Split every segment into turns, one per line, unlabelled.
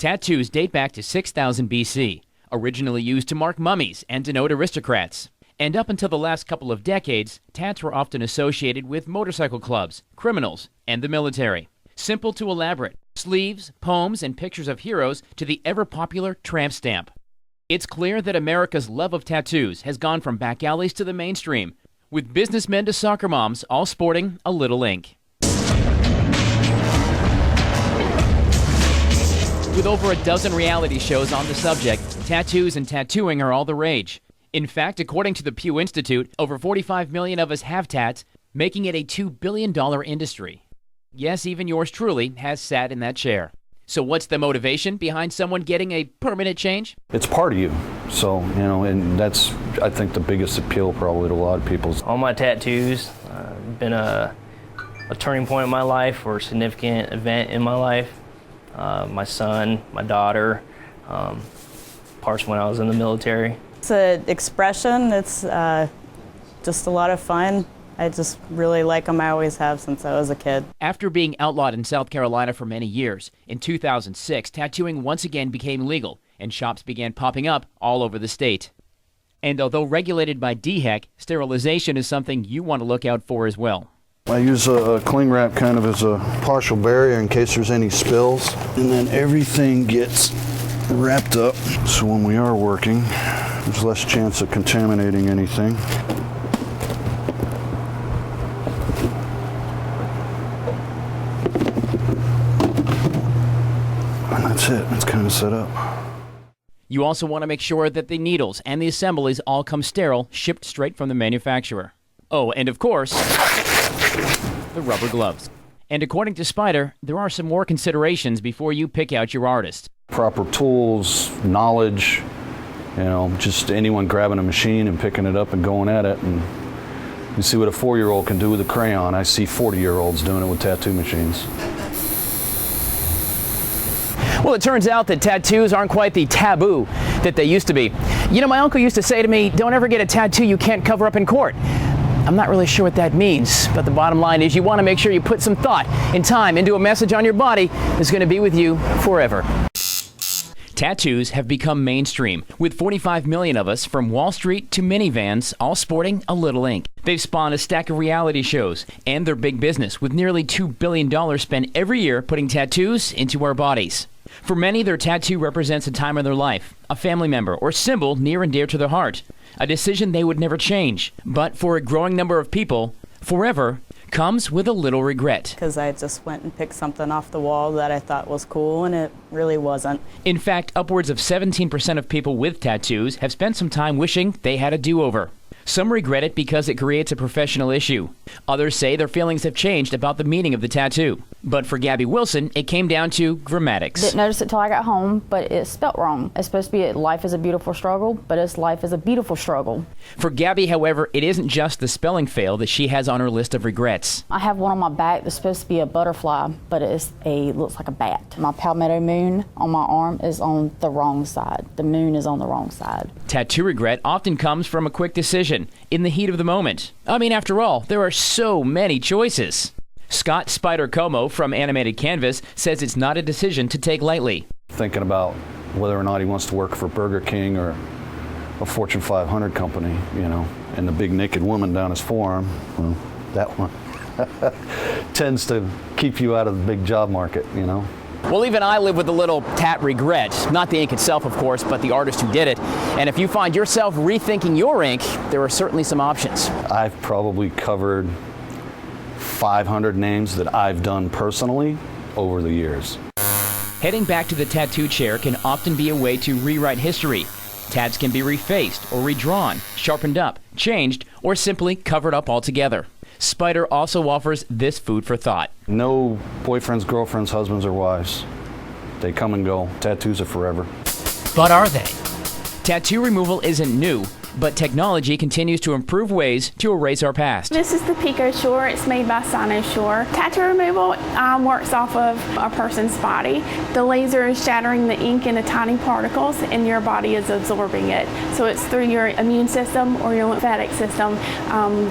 Tattoos date back to 6000 BC, originally used to mark mummies and denote aristocrats. And up until the last couple of decades, tats were often associated with motorcycle clubs, criminals, and the military. Simple to elaborate, sleeves, poems, and pictures of heroes to the ever-popular tramp stamp. It's clear that America's love of tattoos has gone from back alleys to the mainstream, with businessmen to soccer moms all sporting a little ink. With over a dozen reality shows on the subject, tattoos and tattooing are all the rage. In fact, according to the Pew Institute, over 45 million of us have tats, making it a $2 billion industry. Yes, even yours truly has sat in that chair. So what's the motivation behind someone getting a permanent change?
It's part of you. So, and that's, I think, the biggest appeal probably to a lot of people.
All my tattoos been a turning point in my life or a significant event in my life. My son, my daughter, parts when I was in the military.
It's an expression. It's just a lot of fun. I just really like them. I always have since I was a kid.
After being outlawed in South Carolina for many years, in 2006, tattooing once again became legal, and shops began popping up all over the state. And although regulated by DHEC, sterilization is something you want to look out for as well.
I use a cling wrap kind of as a partial barrier in case there's any spills, and then everything gets wrapped up. So when we are working, there's less chance of contaminating anything. And that's it. It's kind of set up.
You also want to make sure that the needles and the assemblies all come sterile, shipped straight from the manufacturer. Oh, and of course, the rubber gloves. And according to Spider, there are some more considerations before you pick out your artist.
Proper tools, knowledge, just anyone grabbing a machine and picking it up and going at it. And you see what a 4-year-old can do with a crayon. I see 40-year-olds doing it with tattoo machines.
Well, it turns out that tattoos aren't quite the taboo that they used to be. My uncle used to say to me, don't ever get a tattoo you can't cover up in court. I'm not really sure what that means, but the bottom line is you want to make sure you put some thought and time into a message on your body that's going to be with you forever. Tattoos have become mainstream, with 45 million of us from Wall Street to minivans all sporting a little ink. They've spawned a stack of reality shows, and they're big business, with nearly $2 billion spent every year putting tattoos into our bodies. For many, their tattoo represents a time in their life, a family member, or symbol near and dear to their heart, a decision they would never change. But for a growing number of people, forever comes with a little regret.
Because I just went and picked something off the wall that I thought was cool, and it really wasn't.
In fact, upwards of 17% of people with tattoos have spent some time wishing they had a do-over. Some regret it because it creates a professional issue. Others say their feelings have changed about the meaning of the tattoo. But for Gabby Wilson, it came down to grammatics.
Didn't notice it till I got home, but it's spelt wrong. It's supposed to be life is a beautiful struggle, but it's life is a beautiful struggle.
For Gabby, however, it isn't just the spelling fail that she has on her list of regrets.
I have one on my back that's supposed to be a butterfly, but looks like a bat. My palmetto moon on my arm is on the wrong side. The moon is on the wrong side.
Tattoo regret often comes from a quick decision, in the heat of the moment. I mean, after all, there are so many choices. Scott Spider Como from Animated Canvas says it's not a decision to take lightly.
Thinking about whether or not he wants to work for Burger King or a Fortune 500 company, and the big naked woman down his forearm, well, that one tends to keep you out of the big job market,
Well, even I live with a little tat regret. Not the ink itself, of course, but the artist who did it. And if you find yourself rethinking your ink, there are certainly some options.
I've probably covered 500 names that I've done personally over the years.
Heading back to the tattoo chair can often be a way to rewrite history. Tats can be refaced or redrawn, sharpened up, changed, or simply covered up altogether. Spider also offers this food for thought.
No boyfriends, girlfriends, husbands, or wives. They come and go. Tattoos are forever.
But are they? Tattoo removal isn't new, but technology continues to improve ways to erase our past.
This is the Pico Shore. It's made by Shore. Tattoo removal works off of a person's body. The laser is shattering the ink into tiny particles, and your body is absorbing it. So it's through your immune system or your lymphatic system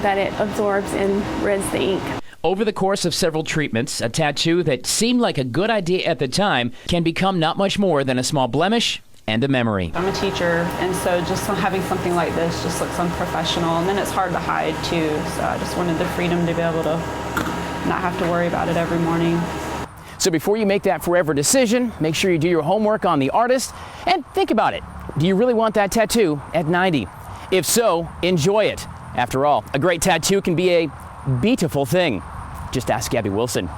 that it absorbs and rids the ink.
Over the course of several treatments, a tattoo that seemed like a good idea at the time can become not much more than a small blemish and a memory.
I'm a teacher, and so just having something like this just looks unprofessional, and then it's hard to hide too, so I just wanted the freedom to be able to not have to worry about it every morning.
So before you make that forever decision, make sure you do your homework on the artist and think about it. Do you really want that tattoo at 90? If so, enjoy it. After all, a great tattoo can be a beautiful thing. Just ask Gabby Wilson.